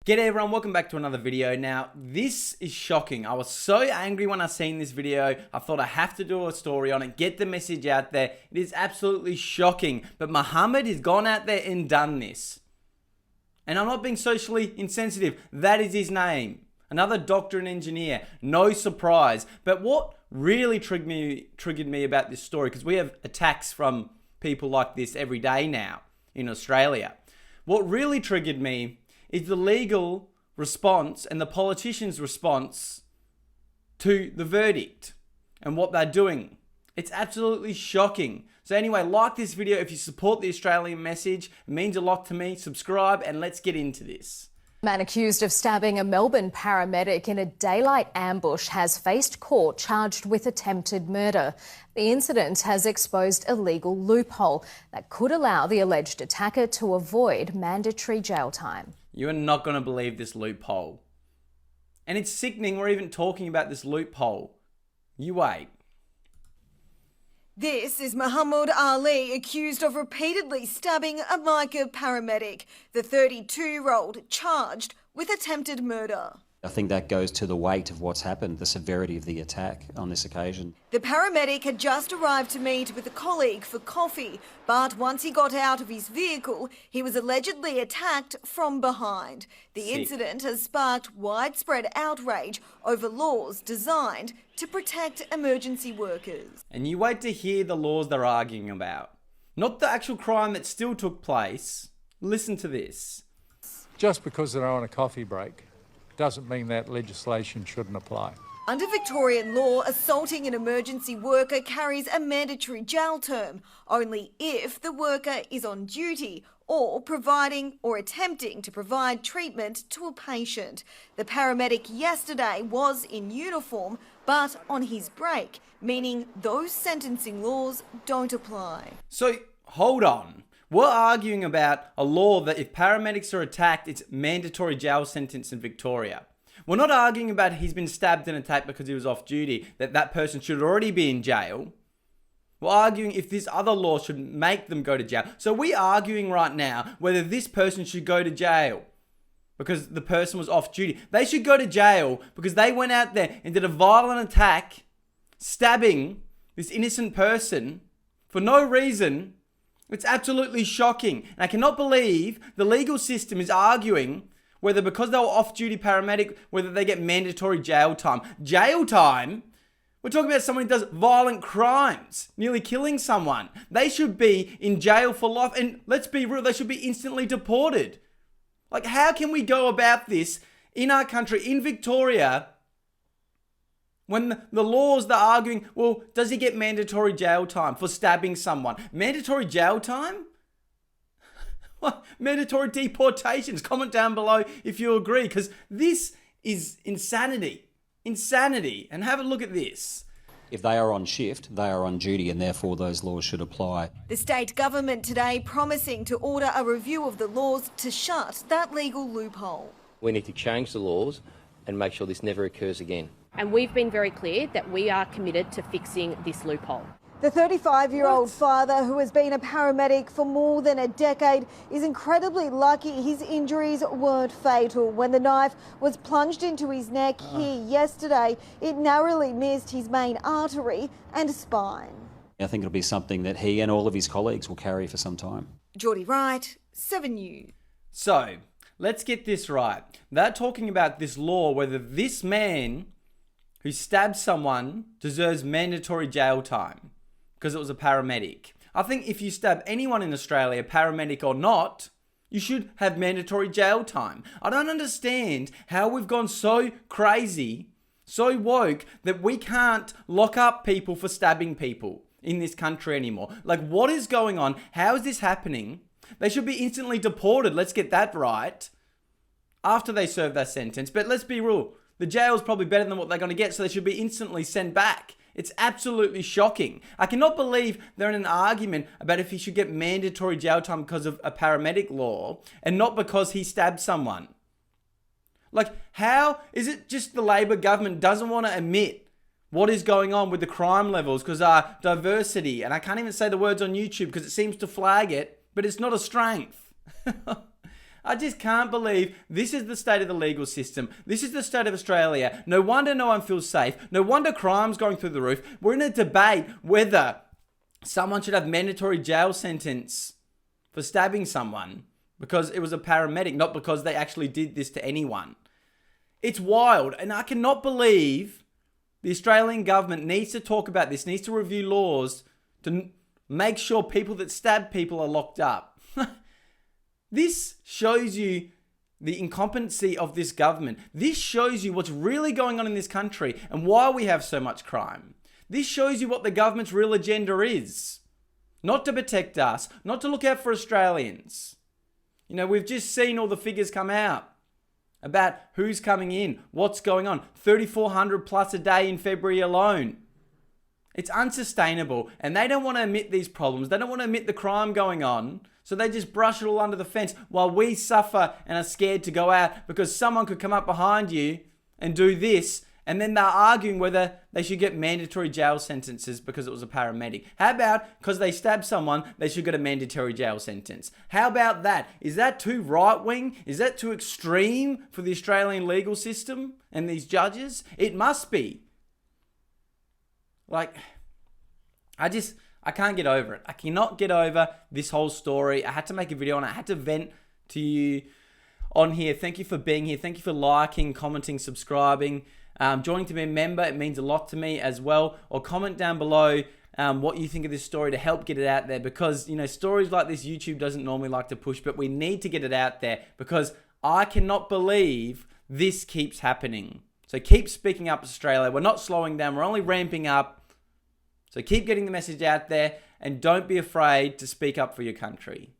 G'day everyone, welcome back to another video. Now, this is shocking. I was so angry when I seen this video. I thought I have to do a story on it, get the message out there. It is absolutely shocking. But Muhammad has gone out there and done this. And I'm not being socially insensitive. That is his name. Another doctor and engineer. No surprise. But what really triggered me about this story, because we have attacks from people like this every day now in Australia. What really triggered me is the legal response and the politicians' response to the verdict and what they're doing. It's absolutely shocking. So anyway, like this video if you support the Australian message. It means a lot to me. Subscribe and let's get into this. Man accused of stabbing a Melbourne paramedic in a daylight ambush has faced court charged with attempted murder. The incident has exposed a legal loophole that could allow the alleged attacker to avoid mandatory jail time. You are not going to believe this loophole. And it's sickening we're even talking about this loophole. You wait. This is Muhammad Ali, accused of repeatedly stabbing a Micah paramedic, the 32-year-old charged with attempted murder. I think that goes to the weight of what's happened, the severity of the attack on this occasion. The paramedic had just arrived to meet with a colleague for coffee, but once he got out of his vehicle, he was allegedly attacked from behind. The incident has sparked widespread outrage over laws designed to protect emergency workers. And you wait to hear the laws they're arguing about. Not the actual crime that still took place. Listen to this. Just because they're on a coffee break doesn't mean that legislation shouldn't apply. Under Victorian law, assaulting an emergency worker carries a mandatory jail term, only if the worker is on duty or providing or attempting to provide treatment to a patient. The paramedic yesterday was in uniform, but on his break, meaning those sentencing laws don't apply. So, hold on. We're arguing about a law that if paramedics are attacked, it's mandatory jail sentence in Victoria. We're not arguing about he's been stabbed and attacked because he was off duty, that person should already be in jail. We're arguing if this other law should make them go to jail. So we're arguing right now whether this person should go to jail because the person was off duty. They should go to jail because they went out there and did a violent attack, stabbing this innocent person for no reason. It's absolutely shocking. And I cannot believe the legal system is arguing whether because they were off-duty paramedic, whether they get mandatory jail time. Jail time? We're talking about someone who does violent crimes, nearly killing someone. They should be in jail for life. And let's be real, they should be instantly deported. Like, how can we go about this in our country, in Victoria, when the laws they're arguing, well, does he get mandatory jail time for stabbing someone? Mandatory jail time? What? Mandatory deportations? Comment down below if you agree, because this is insanity. Insanity. And have a look at this. If they are on shift, they are on duty, and therefore those laws should apply. The state government today promising to order a review of the laws to shut that legal loophole. We need to change the laws and make sure this never occurs again. And we've been very clear that we are committed to fixing this loophole. The 35-year-old father, who has been a paramedic for more than a decade, is incredibly lucky his injuries weren't fatal. When the knife was plunged into his neck here yesterday, it narrowly missed his main artery and spine. I think it'll be something that he and all of his colleagues will carry for some time. Geordie Wright, 7 News. So, let's get this right. They're talking about this law, whether this man who stabbed someone deserves mandatory jail time because it was a paramedic. I think if you stab anyone in Australia, paramedic or not, you should have mandatory jail time. I don't understand how we've gone so crazy, so woke, that we can't lock up people for stabbing people in this country anymore. Like, what is going on? How is this happening? They should be instantly deported. Let's get that right after they serve their sentence. But let's be real. The jail is probably better than what they're going to get, so they should be instantly sent back. It's absolutely shocking. I cannot believe they're in an argument about if he should get mandatory jail time because of a paramedic law and not because he stabbed someone. Like, how is it just the Labor government doesn't want to admit what is going on with the crime levels because diversity, and I can't even say the words on YouTube because it seems to flag it, but it's not a strength. I just can't believe this is the state of the legal system. This is the state of Australia. No wonder no one feels safe. No wonder crime's going through the roof. We're in a debate whether someone should have mandatory jail sentence for stabbing someone because it was a paramedic, not because they actually did this to anyone. It's wild, and I cannot believe the Australian government needs to talk about this, needs to review laws to make sure people that stab people are locked up. This shows you the incompetency of this government. This shows you what's really going on in this country and why we have so much crime. This shows you what the government's real agenda is. Not to protect us, not to look out for Australians. You know, we've just seen all the figures come out about who's coming in, what's going on. 3,400 plus a day in February alone. It's unsustainable, and they don't want to admit these problems. They don't want to admit the crime going on, so they just brush it all under the fence while we suffer and are scared to go out because someone could come up behind you and do this, and then they're arguing whether they should get mandatory jail sentences because it was a paramedic. How about because they stabbed someone, they should get a mandatory jail sentence? How about that? Is that too right-wing? Is that too extreme for the Australian legal system and these judges? It must be. Like, I can't get over it. I cannot get over this whole story. I had to make a video and I had to vent to you on here. Thank you for being here. Thank you for liking, commenting, subscribing, joining to be a member. It means a lot to me as well. Or comment down below what you think of this story to help get it out there, because, you know, stories like this YouTube doesn't normally like to push, but we need to get it out there because I cannot believe this keeps happening. So keep speaking up, Australia. We're not slowing down. We're only ramping up. So keep getting the message out there and don't be afraid to speak up for your country.